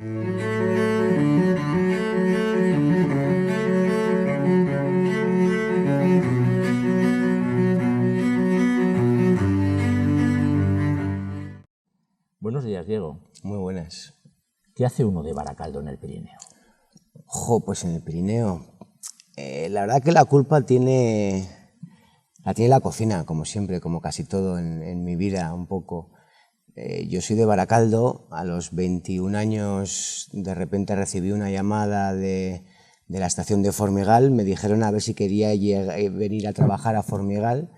Buenos días, Diego. Muy buenas. ¿Qué hace uno de Baracaldo en el Pirineo? Pues en el Pirineo, la verdad que la culpa la tiene la cocina, como siempre, como casi todo en mi vida, un poco. Yo soy de Baracaldo, a los 21 años de repente recibí una llamada de la estación de Formigal, me dijeron a ver si quería venir a trabajar a Formigal,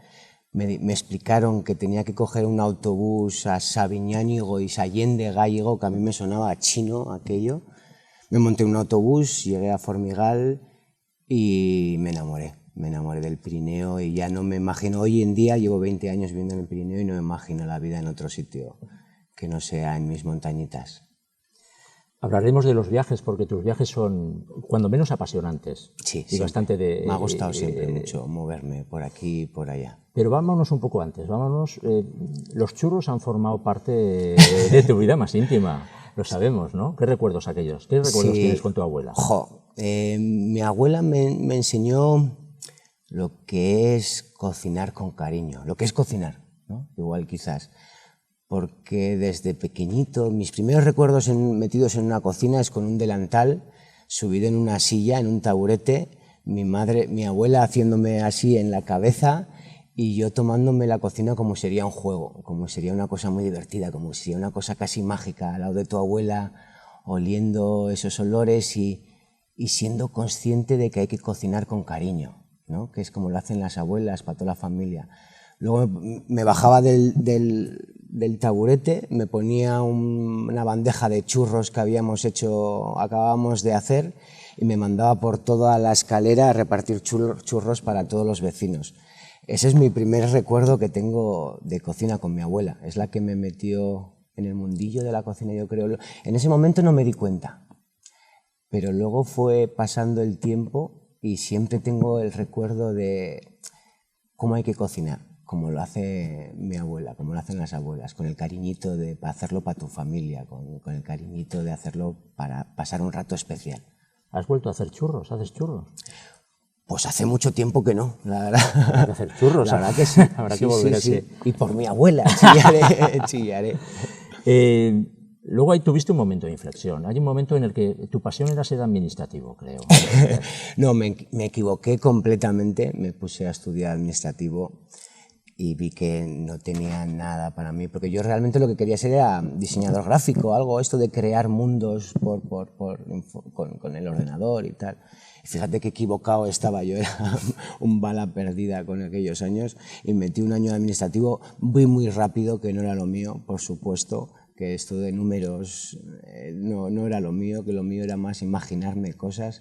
me explicaron que tenía que coger un autobús a Sabiñánigo y Sallén Gállego, que a mí me sonaba chino aquello. Me monté en un autobús, llegué a Formigal y me enamoré del Pirineo y ya no me imagino, hoy en día llevo 20 años viviendo en el Pirineo y no me imagino la vida en otro sitio que no sea en mis montañitas. Hablaremos de los viajes porque tus viajes son cuando menos apasionantes. Sí, y bastante de, me ha gustado siempre mucho moverme por aquí y por allá. Pero vámonos un poco antes, los churros han formado parte de tu vida más íntima, lo sabemos, ¿no? ¿Qué recuerdos aquellos? ¿Qué recuerdos tienes con tu abuela? Mi abuela me enseñó lo que es cocinar con cariño, lo que es cocinar, ¿no? Igual quizás, porque desde pequeñito, mis primeros recuerdos metidos en una cocina es con un delantal, subido en una silla, en un taburete, mi abuela haciéndome así en la cabeza y yo tomándome la cocina como sería un juego, como sería una cosa muy divertida, como sería una cosa casi mágica, al lado de tu abuela, oliendo esos olores y siendo consciente de que hay que cocinar con cariño, ¿no? Que es como lo hacen las abuelas para toda la familia. Luego me bajaba del taburete, me ponía una bandeja de churros que acabábamos de hacer y me mandaba por toda la escalera a repartir churros para todos los vecinos. Ese es mi primer recuerdo que tengo de cocina con mi abuela. Es la que me metió en el mundillo de la cocina, yo creo. En ese momento no me di cuenta, pero luego fue pasando el tiempo y siempre tengo el recuerdo de cómo hay que cocinar, como lo hace mi abuela, como lo hacen las abuelas, con el cariñito de hacerlo para tu familia, con el cariñito de hacerlo para pasar un rato especial. ¿Has vuelto a hacer churros? ¿Haces churros? Pues hace mucho tiempo que no, la verdad. Hay que hacer churros, la verdad que sí. Habrá que volver a sí. Y por mi abuela, chillaré. Luego ahí tuviste un momento de inflexión. Hay un momento en el que tu pasión era ser administrativo, creo. No, me equivoqué completamente. Me puse a estudiar administrativo y vi que no tenía nada para mí, porque yo realmente lo que quería ser era diseñador gráfico, algo esto de crear mundos con el ordenador y tal. Y fíjate qué equivocado estaba, yo era un bala perdida con aquellos años y metí un año de administrativo, vi muy rápido que no era lo mío, por supuesto, que esto de números no era lo mío, que lo mío era más imaginarme cosas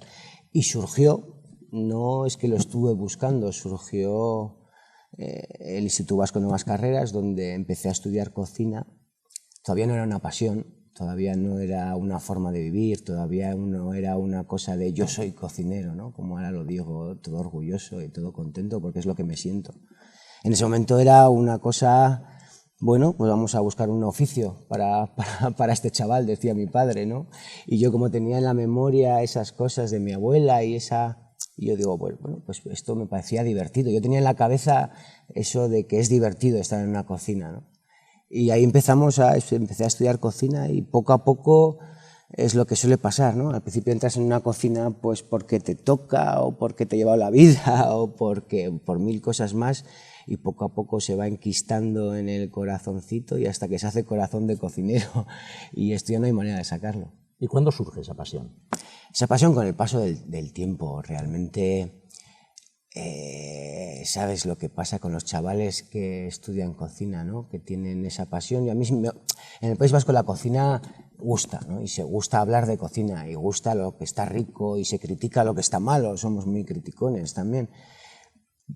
y surgió, no es que lo estuve buscando, surgió el Instituto Vasco de Nuevas Carreras, donde empecé a estudiar cocina. Todavía no era una pasión, todavía no era una forma de vivir, todavía no era una cosa de yo soy cocinero, ¿no? Como ahora lo digo, todo orgulloso y todo contento porque es lo que me siento. En ese momento era una cosa, bueno, pues vamos a buscar un oficio para este chaval, decía mi padre, ¿no? Y yo como tenía en la memoria esas cosas de mi abuela y yo digo, bueno, pues esto me parecía divertido. Yo tenía en la cabeza eso de que es divertido estar en una cocina, ¿no? Y ahí empecé a estudiar cocina y poco a poco es lo que suele pasar, ¿no? Al principio entras en una cocina pues porque te toca o porque te ha llevado la vida o por mil cosas más y poco a poco se va enquistando en el corazoncito y hasta que se hace corazón de cocinero y esto ya no hay manera de sacarlo. ¿Y cuándo surge esa pasión? Esa pasión con el paso del tiempo, realmente, sabes lo que pasa con los chavales que estudian cocina, ¿no? Que tienen esa pasión. Y a mí en el País Vasco la cocina gusta, ¿no? Y se gusta hablar de cocina y gusta lo que está rico y se critica lo que está malo, somos muy criticones también.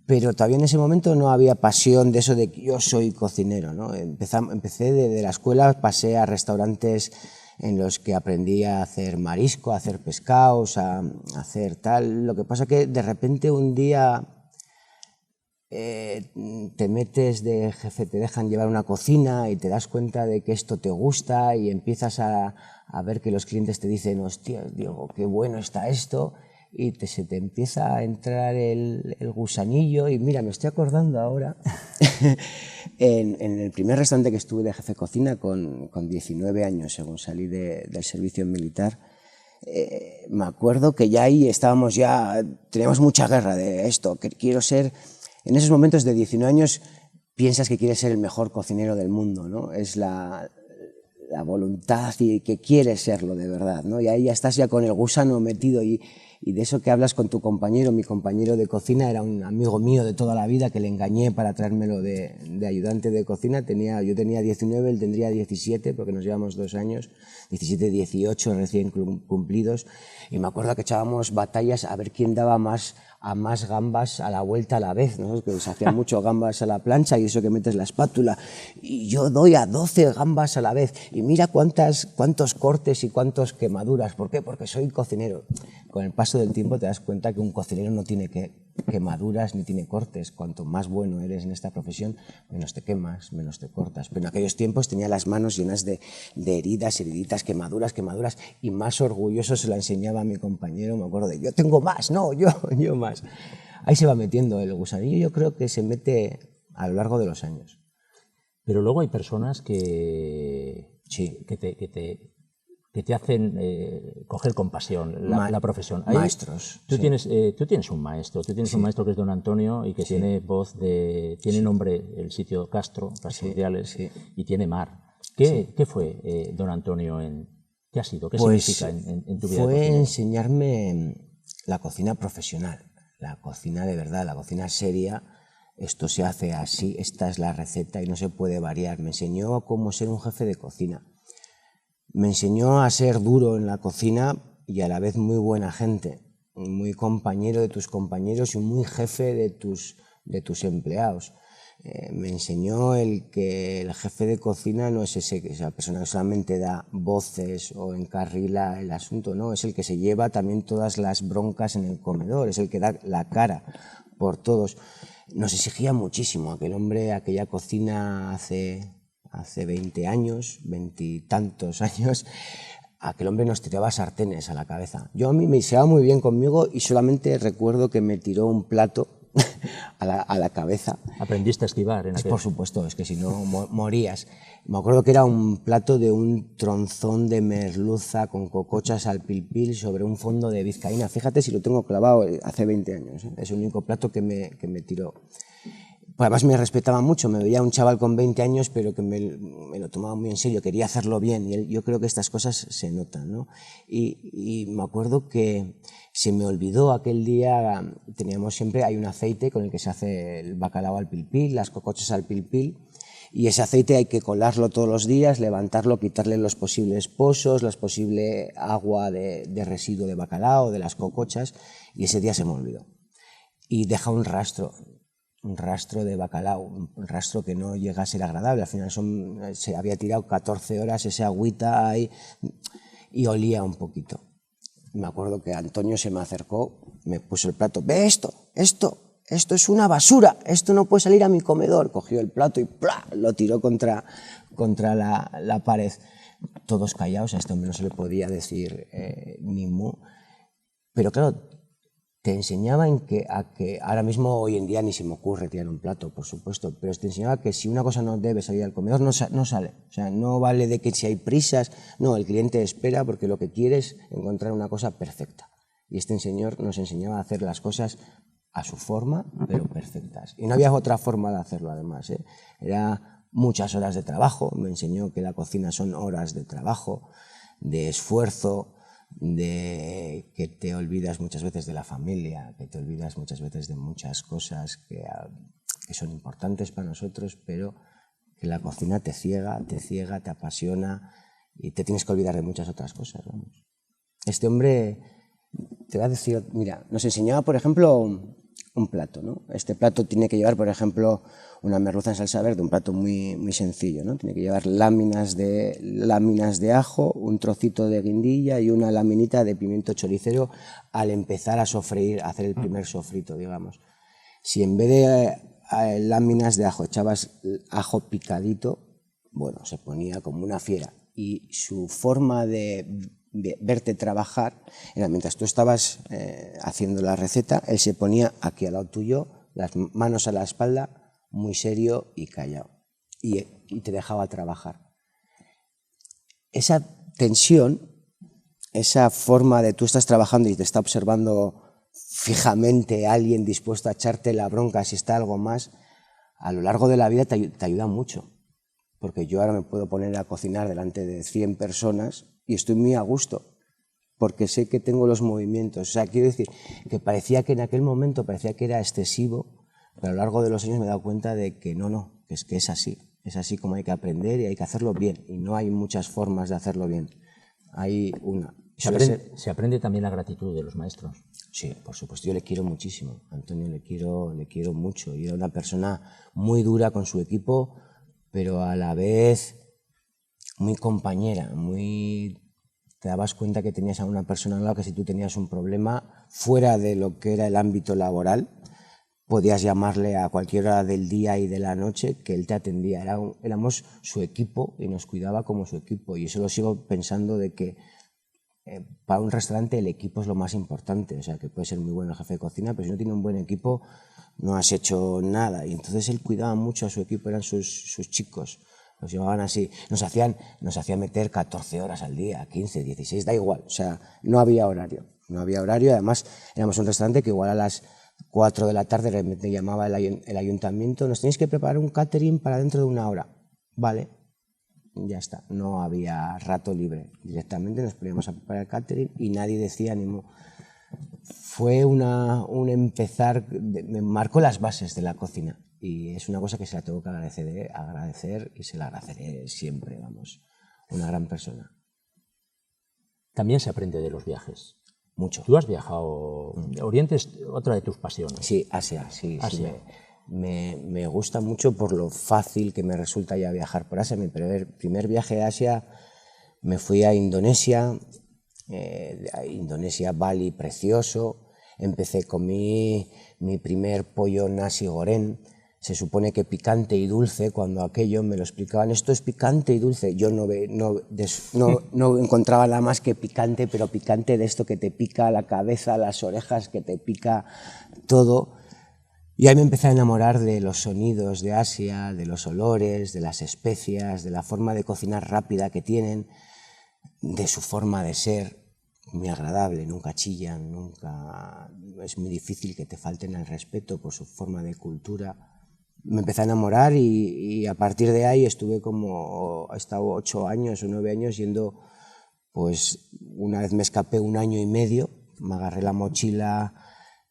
Pero todavía en ese momento no había pasión de eso de que yo soy cocinero, ¿no? Empecé de la escuela, pasé a restaurantes en los que aprendí a hacer marisco, a hacer pescados, a hacer tal. Lo que pasa que de repente un día te metes de jefe, te dejan llevar una cocina y te das cuenta de que esto te gusta y empiezas a ver que los clientes te dicen, hostia, Diego, qué bueno está esto, y se te empieza a entrar el gusanillo. Y mira, me estoy acordando ahora, en el primer restaurante que estuve de jefe de cocina con 19 años, según salí del servicio militar, me acuerdo que ya ahí estábamos, teníamos mucha guerra de esto, que quiero ser. En esos momentos de 19 años piensas que quieres ser el mejor cocinero del mundo, ¿no? Es la voluntad y que quieres serlo de verdad, ¿no? Y ahí ya estás ya con el gusano metido y de eso que hablas con tu compañero. Mi compañero de cocina era un amigo mío de toda la vida que le engañé para traérmelo de ayudante de cocina. Yo tenía 19, él tendría 17 porque nos llevamos 2 años, 17, 18 recién cumplidos, y me acuerdo que echábamos batallas a ver quién daba más gambas a la vuelta a la vez, ¿no? Que se hacían mucho gambas a la plancha y eso que metes la espátula, y yo doy a 12 gambas a la vez y mira cuántos cortes y cuántas quemaduras. ¿Por qué? Porque soy cocinero. Con el paso del tiempo te das cuenta que un cocinero no tiene quemaduras ni tiene cortes. Cuanto más bueno eres en esta profesión, menos te quemas, menos te cortas. Pero en aquellos tiempos tenía las manos llenas de heridas, heriditas, quemaduras, y más orgulloso se la enseñaba a mi compañero. Me acuerdo de, yo tengo más, no, yo más. Ahí se va metiendo el gusanillo. Yo creo que se mete a lo largo de los años. Pero luego hay personas que te hacen coger con pasión la profesión. Maestros. Tú tienes un maestro, un maestro que es don Antonio y que tiene voz tiene nombre el sitio Castro Ideales, y tiene mar. ¿Qué fue don Antonio qué ha sido? ¿Qué significa en tu vida? Fue enseñarme la cocina profesional, la cocina de verdad, la cocina seria. Esto se hace así, esta es la receta y no se puede variar. Me enseñó cómo ser un jefe de cocina. Me enseñó a ser duro en la cocina y a la vez muy buena gente, muy compañero de tus compañeros y muy jefe de tus empleados. Me enseñó que el jefe de cocina no es esa persona que solamente da voces o encarrila el asunto, no, es el que se lleva también todas las broncas en el comedor, es el que da la cara por todos. Nos exigía muchísimo aquel hombre, aquella cocina hace 20 años, 20 y tantos años. Aquel hombre nos tiraba sartenes a la cabeza. A mí me llevaba muy bien conmigo y solamente recuerdo que me tiró un plato a la cabeza. ¿Aprendiste a esquivar en aquel? Por supuesto, es que si no morías. Me acuerdo que era un plato de un tronzón de merluza con cocochas al pil-pil sobre un fondo de vizcaína. Fíjate si lo tengo clavado hace 20 años. Es el único plato que me tiró. Además me respetaba mucho, me veía un chaval con 20 años, pero que me lo tomaba muy en serio, quería hacerlo bien, y yo creo que estas cosas se notan, ¿no? Y me acuerdo que se me olvidó aquel día, hay un aceite con el que se hace el bacalao al pil-pil, las cocochas al pil-pil, y ese aceite hay que colarlo todos los días, levantarlo, quitarle los posibles pozos, la posible agua de residuo de bacalao, de las cocochas, y ese día se me olvidó. Y deja un rastro de bacalao, un rastro que no llega a ser agradable. Al final se había tirado 14 horas esa agüita ahí y olía un poquito. Me acuerdo que Antonio se me acercó, me puso el plato, ve esto es una basura, esto no puede salir a mi comedor. Cogió el plato y ¡plá!, lo tiró contra la pared. Todos callados, a este hombre no se le podía decir ni mu. Pero claro, te enseñaba a que ahora mismo, hoy en día, ni se me ocurre tirar un plato, por supuesto, pero te enseñaba que si una cosa no debe salir al comedor, no sale. O sea, no vale de que si hay prisas, no, el cliente espera porque lo que quiere es encontrar una cosa perfecta. Y este señor nos enseñaba a hacer las cosas a su forma, pero perfectas. Y no había otra forma de hacerlo, además, ¿eh? Era muchas horas de trabajo. Me enseñó que la cocina son horas de trabajo, de esfuerzo, de que te olvidas muchas veces de la familia, que te olvidas muchas veces de muchas cosas que son importantes para nosotros, pero que la cocina te ciega, te apasiona y te tienes que olvidar de muchas otras cosas, vamos. Este hombre, te voy a decir, mira, nos enseñaba, por ejemplo, un plato, ¿no? Este plato tiene que llevar, por ejemplo, una merluza en salsa verde, un plato muy, muy sencillo, ¿no? Tiene que llevar láminas de ajo, un trocito de guindilla y una laminita de pimiento choricero al empezar a sofreír, a hacer el primer sofrito, digamos. Si en vez de láminas de ajo, echabas ajo picadito, bueno, se ponía como una fiera. Y su forma de verte trabajar era, mientras tú estabas haciendo la receta, él se ponía aquí al lado tuyo, las manos a la espalda, muy serio y callado, y te dejaba trabajar. Esa tensión, esa forma de tú estás trabajando y te está observando fijamente alguien dispuesto a echarte la bronca si está algo más, a lo largo de la vida te ayuda mucho. Porque yo ahora me puedo poner a cocinar delante de 100 personas y estoy muy a gusto, porque sé que tengo los movimientos. O sea, quiero decir que parecía que en aquel momento parecía que era excesivo, pero a lo largo de los años me he dado cuenta de que no, que es así como hay que aprender y hay que hacerlo bien, y no hay muchas formas de hacerlo bien, hay una. Se aprende también la gratitud de los maestros. Sí, por supuesto, yo le quiero muchísimo, a Antonio le quiero mucho, y era una persona muy dura con su equipo, pero a la vez muy compañera, te dabas cuenta que tenías a una persona al lado que si tú tenías un problema fuera de lo que era el ámbito laboral, podías llamarle a cualquier hora del día y de la noche que él te atendía. Éramos su equipo y nos cuidaba como su equipo, y eso lo sigo pensando de que para un restaurante el equipo es lo más importante. O sea, que puede ser muy bueno el jefe de cocina, pero si no tiene un buen equipo no has hecho nada. Y entonces él cuidaba mucho a su equipo, eran sus chicos, nos llevaban así, nos hacían meter 14 horas al día, 15, 16, da igual. O sea, no había horario, además éramos un restaurante que igual a las 4 de la tarde de repente llamaba el ayuntamiento, nos tenéis que preparar un catering para dentro de una hora. Vale, ya está, no había rato libre, directamente nos poníamos a preparar el catering y nadie decía ni mo. Fue un empezar, me marcó las bases de la cocina, y es una cosa que se la tengo que agradecer y se la agradeceré siempre, vamos, una gran persona. También se aprende de los viajes. Mucho. Tú has viajado, Oriente es otra de tus pasiones. Sí, Asia, sí. Asia. Me gusta mucho por lo fácil que me resulta ya viajar por Asia. Mi primer viaje a Asia me fui a Indonesia, Bali, precioso. Empecé con mi primer pollo nasi goreng. Se supone que picante y dulce, cuando aquello me lo explicaban, esto es picante y dulce. Yo no encontraba nada más que picante, pero picante de esto que te pica la cabeza, las orejas, que te pica todo. Y ahí me empecé a enamorar de los sonidos de Asia, de los olores, de las especias, de la forma de cocinar rápida que tienen, de su forma de ser, muy agradable, nunca chillan, es muy difícil que te falten al respeto por su forma de cultura. Me empecé a enamorar y a partir de ahí he estado 8 años o 9 años yendo, pues una vez me escapé 1 año y medio, me agarré la mochila,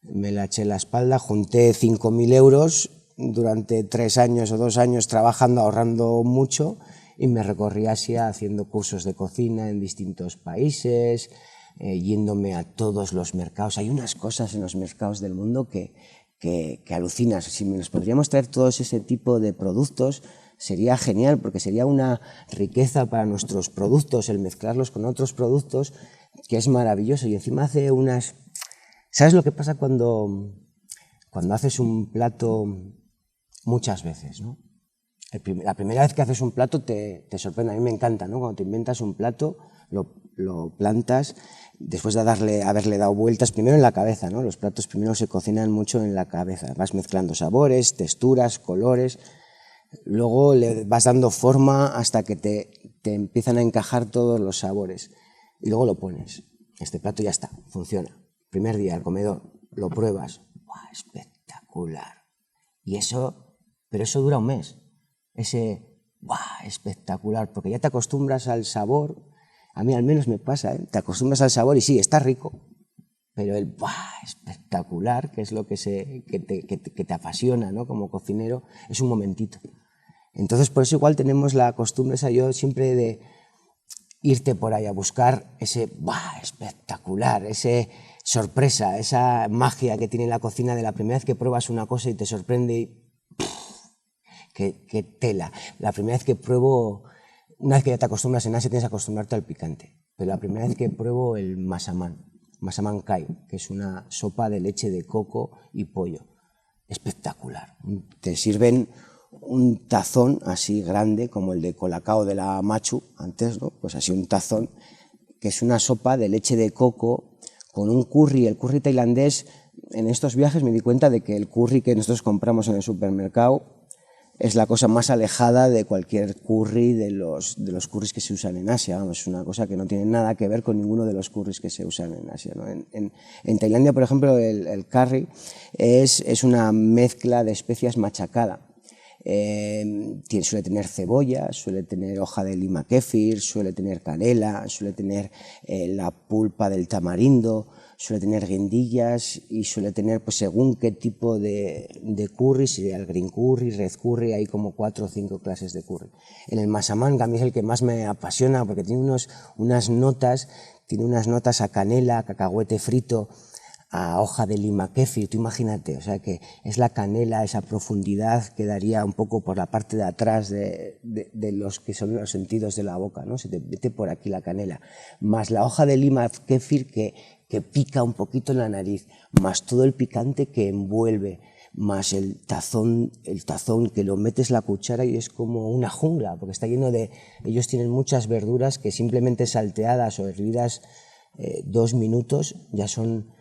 me la eché en la espalda, junté 5.000 euros durante 3 años o 2 años trabajando, ahorrando mucho, y me recorrí Asia haciendo cursos de cocina en distintos países, yéndome a todos los mercados. Hay unas cosas en los mercados del mundo que alucinas. Si nos podríamos traer todos ese tipo de productos, sería genial, porque sería una riqueza para nuestros productos el mezclarlos con otros productos, que es maravilloso. Y encima hace unas... ¿Sabes lo que pasa cuando haces un plato muchas veces, ¿no? La primera vez que haces un plato te sorprende. A mí me encanta, ¿no? Cuando te inventas un plato, lo plantas, después de haberle dado vueltas, primero en la cabeza, ¿no? Los platos primero se cocinan mucho en la cabeza, vas mezclando sabores, texturas, colores, luego le vas dando forma hasta que te empiezan a encajar todos los sabores, y luego lo pones. Este plato ya está, funciona. Primer día al comedor, lo pruebas, ¡buah, espectacular! Pero eso dura un mes, ¡buah, espectacular! Porque ya te acostumbras al sabor. A mí al menos me pasa, te acostumbras al sabor y sí, está rico, pero el ¡buah, espectacular!, que es lo que te apasiona, ¿no? Como cocinero, es un momentito. Entonces, por eso igual tenemos la costumbre yo siempre de irte por ahí a buscar ese ¡buah, espectacular!, ese sorpresa, esa magia que tiene la cocina de la primera vez que pruebas una cosa y te sorprende y ¡qué tela! La primera vez que pruebo, una vez que ya te acostumbras en Asia tienes que acostumbrarte al picante, pero la primera vez que pruebo el masaman kai, que es una sopa de leche de coco y pollo, espectacular. Te sirven un tazón así grande como el de Colacao de la Machu antes, ¿no? Pues así un tazón que es una sopa de leche de coco con un curry. El curry tailandés, en estos viajes me di cuenta de que el curry que nosotros compramos en el supermercado es la cosa más alejada de cualquier curry de los currys que se usan en Asia. Vamos, es una cosa que no tiene nada que ver con ninguno de los currys que se usan en Asia, ¿no? En Tailandia, por ejemplo, el curry es una mezcla de especias machacada. Suele tener cebolla, suele tener hoja de lima kéfir, suele tener canela, suele tener la pulpa del tamarindo, suele tener guindillas y suele tener, pues según qué tipo de curry, si el green curry, red curry, hay como 4 o 5 clases de curry. En el masaman, que a mí es el que más me apasiona porque tiene unas notas a canela, a cacahuete frito, a hoja de lima kéfir, tú imagínate, o sea que es la canela, esa profundidad que daría un poco por la parte de atrás de los que son los sentidos de la boca, ¿no? Se te mete por aquí la canela, más la hoja de lima kéfir que pica un poquito en la nariz, más todo el picante que envuelve, más el tazón que lo metes la cuchara y es como una jungla, porque está lleno ellos tienen muchas verduras que simplemente salteadas o hervidas 2 minutos ya son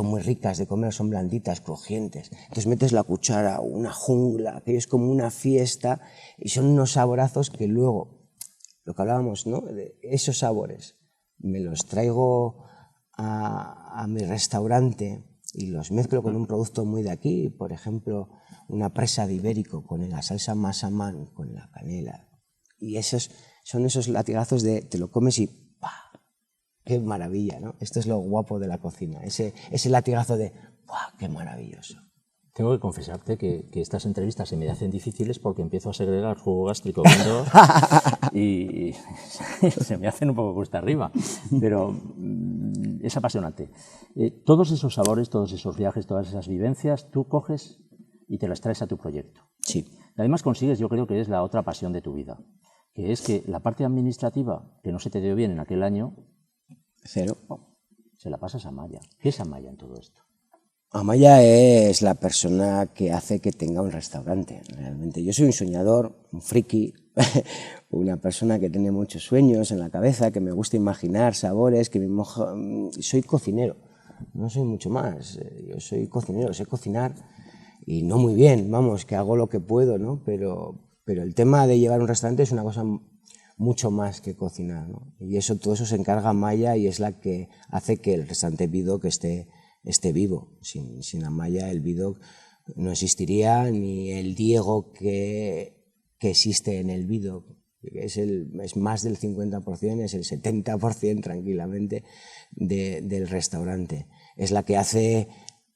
muy ricas de comer, son blanditas, crujientes. Entonces metes la cuchara, una jungla, que es como una fiesta, y son unos saborazos que luego, lo que hablábamos, ¿no? De esos sabores, me los traigo a mi restaurante y los mezclo con un producto muy de aquí, por ejemplo, una presa de ibérico con la salsa masaman, con la canela. Y son esos latigazos de te lo comes y ¡pah! ¡Qué maravilla! ¿No? Esto es lo guapo de la cocina, ese latigazo de ¡buah! ¡Qué maravilloso! Tengo que confesarte que estas entrevistas se me hacen difíciles porque empiezo a segregar jugo gástrico viendo y se me hacen un poco cuesta arriba, pero es apasionante. Todos esos sabores, todos esos viajes, todas esas vivencias, tú coges y te las traes a tu proyecto. Sí. Y además consigues, yo creo que es la otra pasión de tu vida, que es que la parte administrativa, que no se te dio bien en aquel año, cero, se la pasas a Amaya. ¿Qué es Amaya en todo esto? Amaya es la persona que hace que tenga un restaurante, realmente. Yo soy un soñador, un friki, una persona que tiene muchos sueños en la cabeza, que me gusta imaginar sabores, que soy cocinero, no soy mucho más. Yo soy cocinero, sé cocinar y no muy bien, vamos, que hago lo que puedo, ¿no? Pero el tema de llevar un restaurante es una cosa mucho más que cocinar, ¿no? Y todo eso se encarga Amaya y es la que hace que el restaurante Vidocq esté vivo. Sin Amaya el Vidocq no existiría, ni el Diego que existe en el Vidocq. Es más del 50%, es el 70% tranquilamente del restaurante. Es la que hace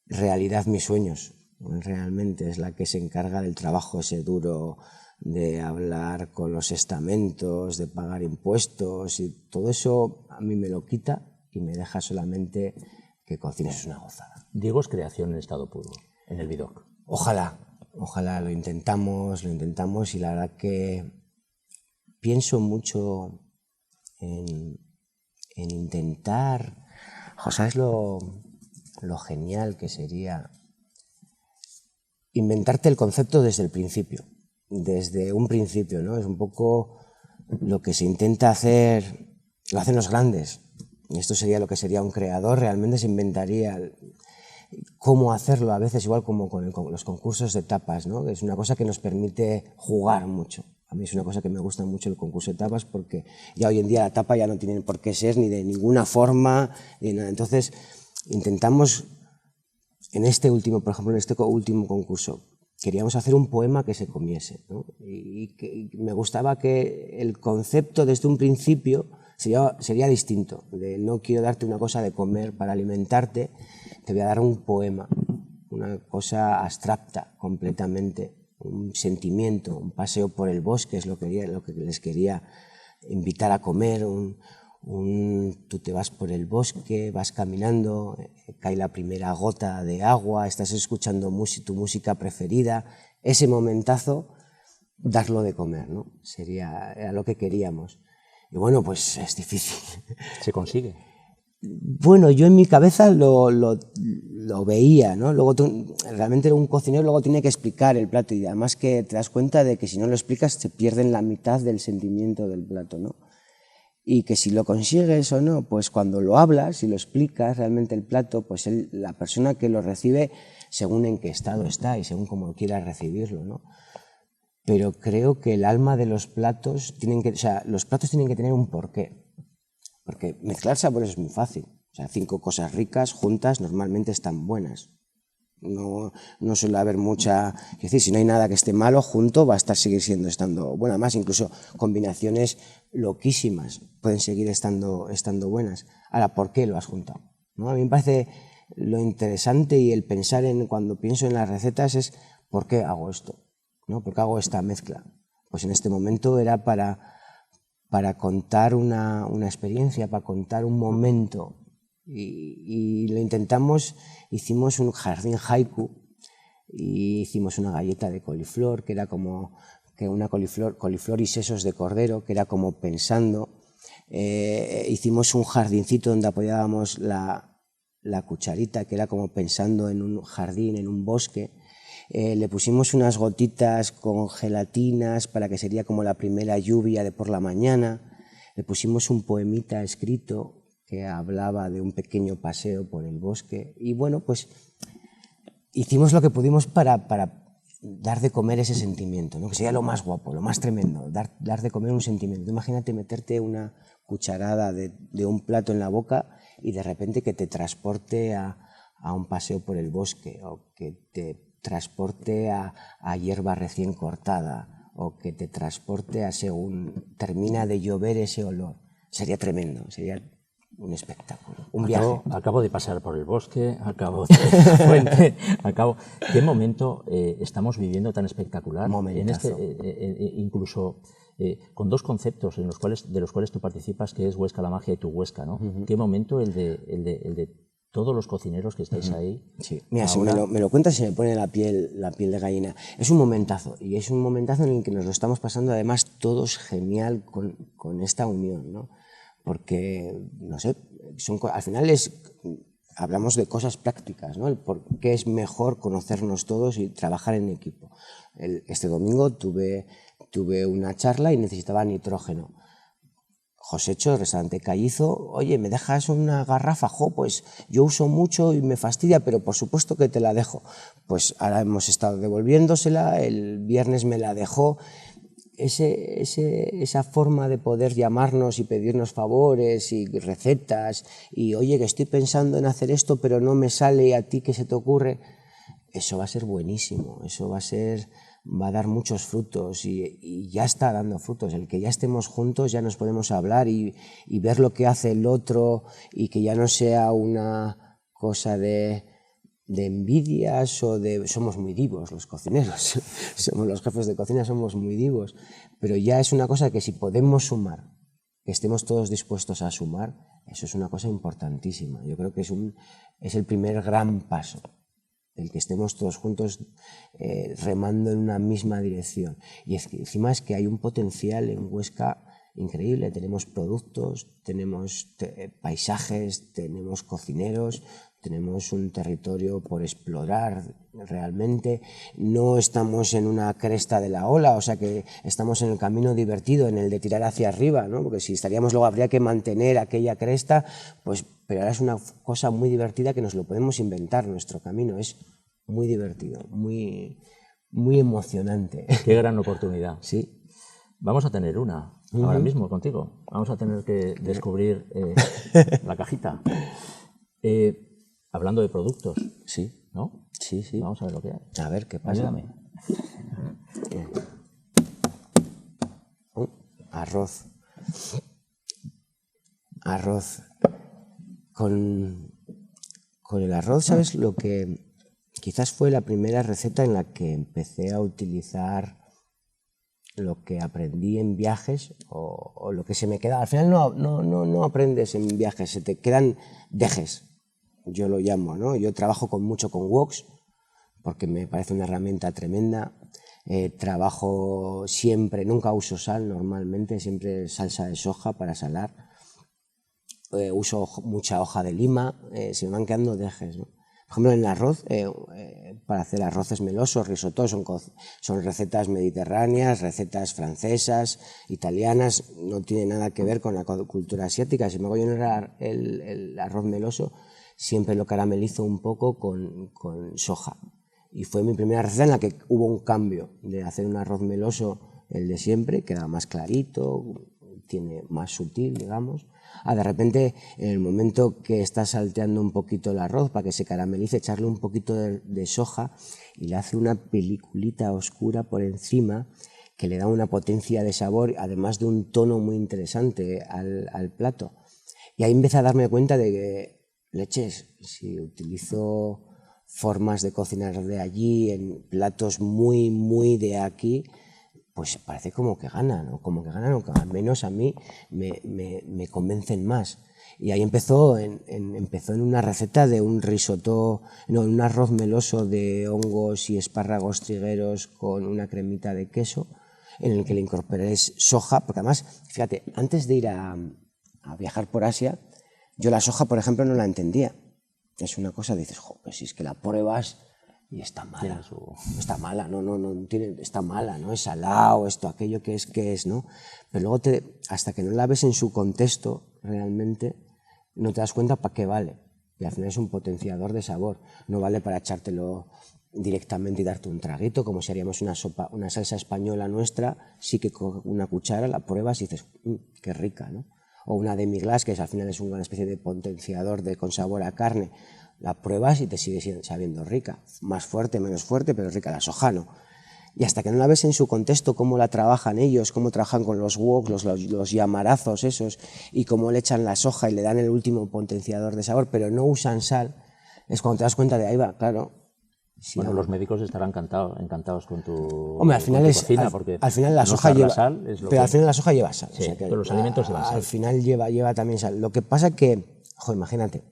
realidad mis sueños, realmente. Es la que se encarga del trabajo ese duro, de hablar con los estamentos, de pagar impuestos, y todo eso a mí me lo quita y me deja solamente que cocines es una gozada. Diego es creación en estado puro, en el Vidocq. Ojalá, lo intentamos y la verdad que pienso mucho en intentar, ¿sabes lo genial que sería inventarte el concepto desde el principio? Desde un principio, ¿no? Es un poco lo que se intenta hacer, lo hacen los grandes. Y esto sería lo que sería un creador, realmente se inventaría cómo hacerlo, a veces igual como con los concursos de tapas, ¿no? Es una cosa que nos permite jugar mucho. A mí es una cosa que me gusta mucho el concurso de tapas porque ya hoy en día la tapa ya no tiene por qué ser ni de ninguna forma ni nada. Entonces intentamos, por ejemplo, en este último concurso, queríamos hacer un poema que se comiese, ¿no? Y me gustaba que el concepto desde un principio sería distinto, de no quiero darte una cosa de comer para alimentarte, te voy a dar un poema, una cosa abstracta completamente, un sentimiento, un paseo por el bosque, es lo que les quería invitar a comer, tú te vas por el bosque, vas caminando, cae la primera gota de agua, estás escuchando tu música preferida, ese momentazo, darlo de comer, ¿no? Era lo que queríamos. Y bueno, pues es difícil. ¿Se consigue? Bueno, yo en mi cabeza lo veía, ¿no? Luego realmente un cocinero luego tiene que explicar el plato y además que te das cuenta de que si no lo explicas se pierden la mitad del sentimiento del plato, ¿no? Y que si lo consigues o no, pues cuando lo hablas y lo explicas realmente el plato, pues la persona que lo recibe, según en qué estado está y según cómo quiera recibirlo, ¿no? Pero creo que el alma de los platos los platos tienen que tener un porqué. Porque mezclar sabores es muy fácil. O sea, 5 cosas ricas juntas normalmente están buenas. No suele haber mucha... Es decir, si no hay nada que esté malo junto, va a seguir estando buena. Además, incluso combinaciones loquísimas pueden seguir estando buenas. Ahora, ¿por qué lo has juntado? ¿No? A mí me parece lo interesante y el pensar cuando pienso en las recetas es ¿por qué hago esto? ¿No? ¿Por qué hago esta mezcla? Pues en este momento era para contar una experiencia, para contar un momento. Y lo intentamos, hicimos un jardín haiku y hicimos una galleta de coliflor, que era como una coliflor y sesos de cordero, que era como pensando. Hicimos un jardincito donde apoyábamos la cucharita, que era como pensando en un jardín, en un bosque. Le pusimos unas gotitas con gelatinas para que sería como la primera lluvia de por la mañana. Le pusimos un poemita escrito que hablaba de un pequeño paseo por el bosque. Y bueno, pues hicimos lo que pudimos para dar de comer ese sentimiento, ¿no? Que sería lo más guapo, lo más tremendo, dar de comer un sentimiento. Imagínate meterte una cucharada de un plato en la boca y de repente que te transporte a un paseo por el bosque, o que te transporte a hierba recién cortada, o que te transporte a según termina de llover ese olor. Sería tremendo, sería un espectáculo, un viaje. Acabo de pasar por el bosque, acabo de la fuente, ¿Qué momento estamos viviendo tan espectacular? Momentazo. Incluso con 2 conceptos de los cuales tú participas, que es Huesca la magia y tu Huesca, ¿no? ¿Qué momento el de todos los cocineros que estáis ahí? Sí. Mira, si me lo cuentas se me pone la piel de gallina. Es un momentazo, y es un momentazo en el que nos lo estamos pasando además todos genial con esta unión, ¿no? Porque, no sé, al final hablamos de cosas prácticas, ¿no? El por qué es mejor conocernos todos y trabajar en equipo. Este domingo tuve una charla y necesitaba nitrógeno. Josécho, el restaurante Callizo, oye, ¿me dejas una garrafa? Pues yo uso mucho y me fastidia, pero por supuesto que te la dejo. Pues ahora hemos estado devolviéndosela, el viernes me la dejó. Esa forma de poder llamarnos y pedirnos favores y recetas y oye, que estoy pensando en hacer esto pero no me sale, y a ti qué se te ocurre, eso va a ser buenísimo, eso va a dar muchos frutos y ya está dando frutos. El que ya estemos juntos, ya nos podemos hablar y ver lo que hace el otro, y que ya no sea una cosa de envidias o somos muy divos los cocineros, somos los jefes de cocina, somos muy divos, pero ya es una cosa que si podemos sumar, que estemos todos dispuestos a sumar, eso es una cosa importantísima. Yo creo que es el primer gran paso, el que estemos todos juntos remando en una misma dirección. Y encima es que hay un potencial en Huesca increíble. Tenemos productos, tenemos paisajes, tenemos cocineros, tenemos un territorio por explorar realmente. No estamos en una cresta de la ola, o sea que estamos en el camino divertido, en el de tirar hacia arriba, ¿no? Porque si estaríamos luego habría que mantener aquella cresta, pues, pero ahora es una cosa muy divertida que nos lo podemos inventar. Nuestro camino es muy divertido, muy, muy emocionante. Qué gran oportunidad. Sí. Vamos a tener una ahora mismo contigo. Vamos a tener que descubrir la cajita. Hablando de productos. Sí. ¿No? Sí, sí. Vamos a ver lo que hay. A ver, ¿qué pasa? Ayúdame. Arroz. Arroz. Con el arroz, ¿sabes? Lo que quizás fue la primera receta en la que empecé a utilizar lo que aprendí en viajes o lo que se me queda. Al final no aprendes en viajes, se te quedan dejes, yo lo llamo, ¿no? Yo trabajo mucho con woks porque me parece una herramienta tremenda. Trabajo siempre, nunca uso sal normalmente, siempre salsa de soja para salar. uso mucha hoja de lima, se me van quedando dejes, ¿no? Por ejemplo, en el arroz, para hacer arroces melosos, risotto, son recetas mediterráneas, recetas francesas, italianas, no tiene nada que ver con la cultura asiática. Sin embargo, yo en el arroz meloso siempre lo caramelizo un poco con soja. Y fue mi primera receta en la que hubo un cambio de hacer un arroz meloso, el de siempre, queda más clarito, tiene más sutil, digamos, de repente, en el momento que estás salteando un poquito el arroz para que se caramelice, echarle un poquito de soja y le hace una peliculita oscura por encima que le da una potencia de sabor, además de un tono muy interesante al plato. Y ahí empecé a darme cuenta de que, leches, si utilizo formas de cocinar de allí en platos muy, muy de aquí, pues parece como que ganan, o como que ganan, o que al menos a mí me convencen más. Y ahí empezó en una receta de un risotto, no, un arroz meloso de hongos y espárragos trigueros con una cremita de queso, en el que le incorporé soja, porque además, fíjate, antes de ir a viajar por Asia, yo la soja, por ejemplo, no la entendía. Es una cosa, dices, pues si es que la pruebas y está mala, está mala, está mala, ¿no? Es salado, esto, aquello que es, ¿no? Pero luego hasta que no la ves en su contexto, realmente, no te das cuenta para qué vale. Y al final es un potenciador de sabor, no vale para echártelo directamente y darte un traguito, como si haríamos una sopa, una salsa española nuestra, sí que con una cuchara la pruebas y dices, qué rica, ¿no? O una demi-glace, que al final es una especie de potenciador con sabor a carne, la pruebas y te sigue sabiendo rica, más fuerte, menos fuerte, pero rica. La soja no. Y hasta que no la ves en su contexto, cómo la trabajan ellos, cómo trabajan con los woks, los llamarazos esos, y cómo le echan la soja y le dan el último potenciador de sabor, pero no usan sal, es cuando te das cuenta de ahí va, claro. Sí, bueno, los médicos estarán encantados con tu, hombre, al final con tu cocina, porque al final la soja lleva sal, pero al final la soja lleva sal. Sí, o sea que pero los alimentos llevan sal. Al final lleva también sal. Lo que pasa que, imagínate,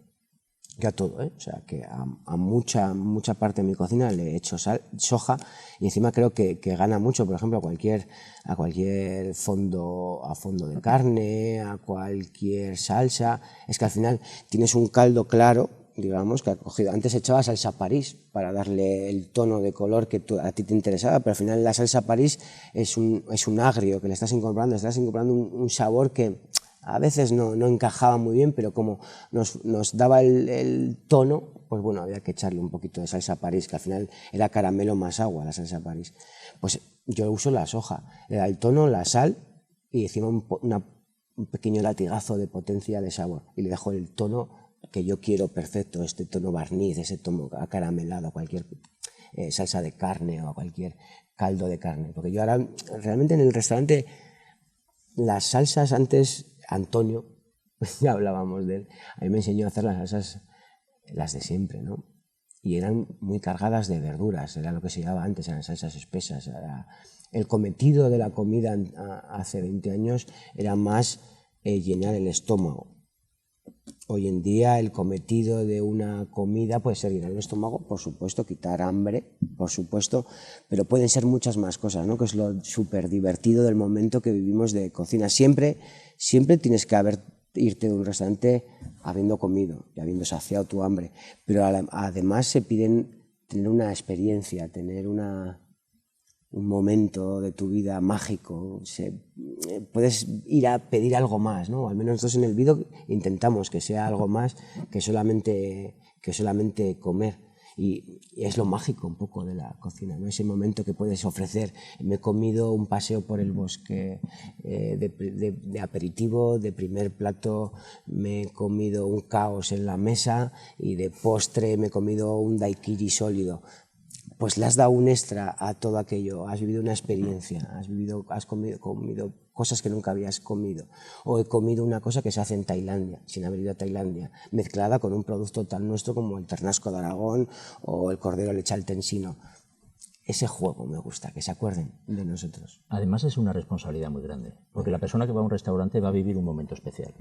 que a todo, o sea, que a mucha parte de mi cocina le he hecho soja, y encima creo que gana mucho, por ejemplo, a cualquier fondo de carne, a cualquier salsa. Es que al final tienes un caldo claro, digamos, que ha cogido. Antes echaba salsa París para darle el tono de color que a ti te interesaba, pero al final la salsa París es un agrio que le estás incorporando un sabor que a veces no encajaba muy bien, pero como nos daba el tono, pues bueno, había que echarle un poquito de salsa París, que al final era caramelo más agua la salsa París. Pues yo uso la soja, le da el tono, la sal y encima un pequeño latigazo de potencia de sabor, y le dejo el tono que yo quiero perfecto, este tono barniz, ese tono acaramelado a cualquier salsa de carne o a cualquier caldo de carne. Porque yo ahora, realmente en el restaurante, las salsas antes, Antonio, ya hablábamos de él, a mí me enseñó a hacer las salsas, las de siempre, ¿no? Y eran muy cargadas de verduras, era lo que se llevaba antes, eran salsas espesas. El cometido de la comida hace 20 años era más llenar el estómago. Hoy en día el cometido de una comida puede ser llenar el estómago, por supuesto, quitar hambre, por supuesto, pero pueden ser muchas más cosas, ¿no? Que es lo súper divertido del momento que vivimos de cocina. Siempre tienes que irte de un restaurante habiendo comido y habiendo saciado tu hambre, pero además se piden tener una experiencia, tener un momento de tu vida mágico, puedes ir a pedir algo más, ¿no? Al menos nosotros en el vídeo intentamos que sea algo más que solamente comer, y es lo mágico un poco de la cocina, ¿no? Ese momento que puedes ofrecer. Me he comido un paseo por el bosque de aperitivo, de primer plato me he comido un caos en la mesa, y de postre me he comido un daiquiri sólido. Pues le has dado un extra a todo aquello, has vivido una experiencia, has comido cosas que nunca habías comido, o he comido una cosa que se hace en Tailandia, sin haber ido a Tailandia, mezclada con un producto tan nuestro como el ternasco de Aragón o el cordero lechaltensino. Ese juego me gusta, que se acuerden de nosotros. Además es una responsabilidad muy grande, porque la persona que va a un restaurante va a vivir un momento especial.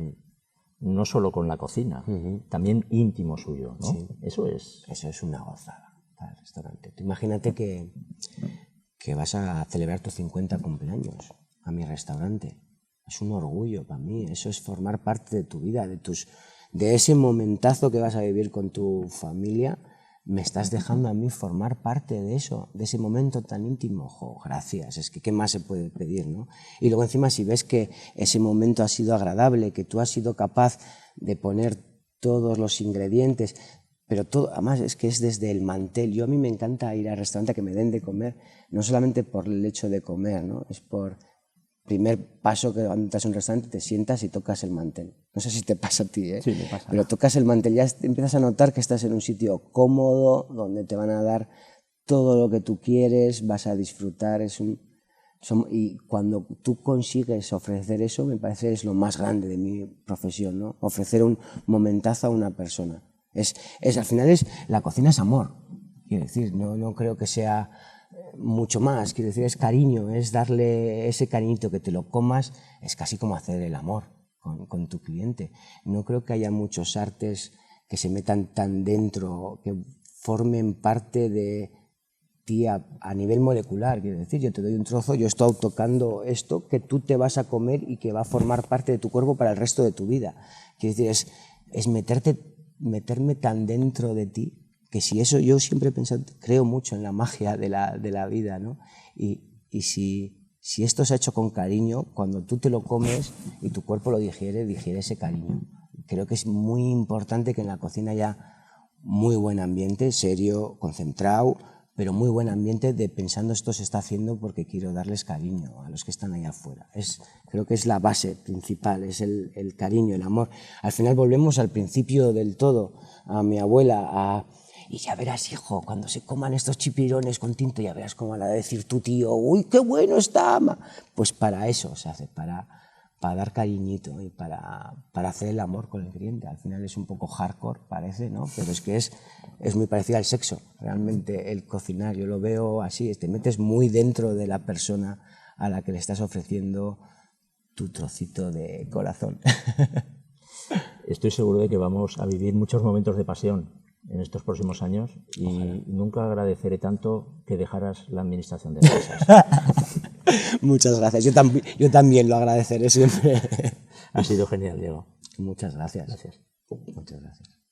No solo con la cocina, también íntimo suyo, ¿no? Sí. Eso es una gozada. Al restaurante. Tú imagínate que vas a celebrar tu 50 cumpleaños a mi restaurante. es un orgullo para mí. Eso es formar parte de tu vida, de ese momentazo que vas a vivir con tu familia. Me estás dejando a mí formar parte de eso, de ese momento tan íntimo. Jo, gracias, es que ¿qué más se puede pedir, no? Y luego encima si ves que ese momento ha sido agradable, que tú has sido capaz de poner todos los ingredientes, pero todo, además es que es desde el mantel. A mí me encanta ir al restaurante a que me den de comer, no solamente por el hecho de comer, ¿no? Es por primer paso que cuando entras a un restaurante te sientas y tocas el mantel. No sé si te pasa a ti, ¿eh? Sí, me pasa. Pero tocas el mantel, ya empiezas a notar que estás en un sitio cómodo, donde te van a dar todo lo que tú quieres, vas a disfrutar. Y cuando tú consigues ofrecer eso, me parece es lo más grande de mi profesión, ¿no? Ofrecer un momentazo a una persona. Al final la cocina es amor, quiero decir, no creo que sea mucho más, quiero decir, es cariño, es darle ese cariñito, que te lo comas, es casi como hacer el amor con tu cliente. No creo que haya muchos artes que se metan tan dentro, que formen parte de ti a nivel molecular, quiero decir, yo te doy un trozo, yo estoy tocando esto que tú te vas a comer y que va a formar parte de tu cuerpo para el resto de tu vida. Quiero decir, es meterme tan dentro de ti, que si eso, yo siempre he pensado, creo mucho en la magia de la vida, ¿no? Y si esto se ha hecho con cariño, cuando tú te lo comes y tu cuerpo lo digiere ese cariño. Creo que es muy importante que en la cocina haya muy buen ambiente, serio, concentrado, pero muy buen ambiente de pensando esto se está haciendo porque quiero darles cariño a los que están allá afuera. Creo que es la base principal, es el cariño, el amor. Al final volvemos al principio del todo, a mi abuela, y ya verás, hijo, cuando se coman estos chipirones con tinto, ya verás cómo van a decir tu tío, uy, qué bueno está, ama. Pues para eso se hace, para dar cariñito y para hacer el amor con el cliente. Al final es un poco hardcore, parece, ¿no? Pero es que es muy parecido al sexo, realmente el cocinar. Yo lo veo así, te metes muy dentro de la persona a la que le estás ofreciendo tu trocito de corazón. Estoy seguro de que vamos a vivir muchos momentos de pasión en estos próximos años y ojalá. Nunca agradeceré tanto que dejaras la administración de empresas. Muchas gracias. Yo también lo agradeceré siempre. Ha sido genial, Diego. Muchas gracias. Gracias. Muchas gracias.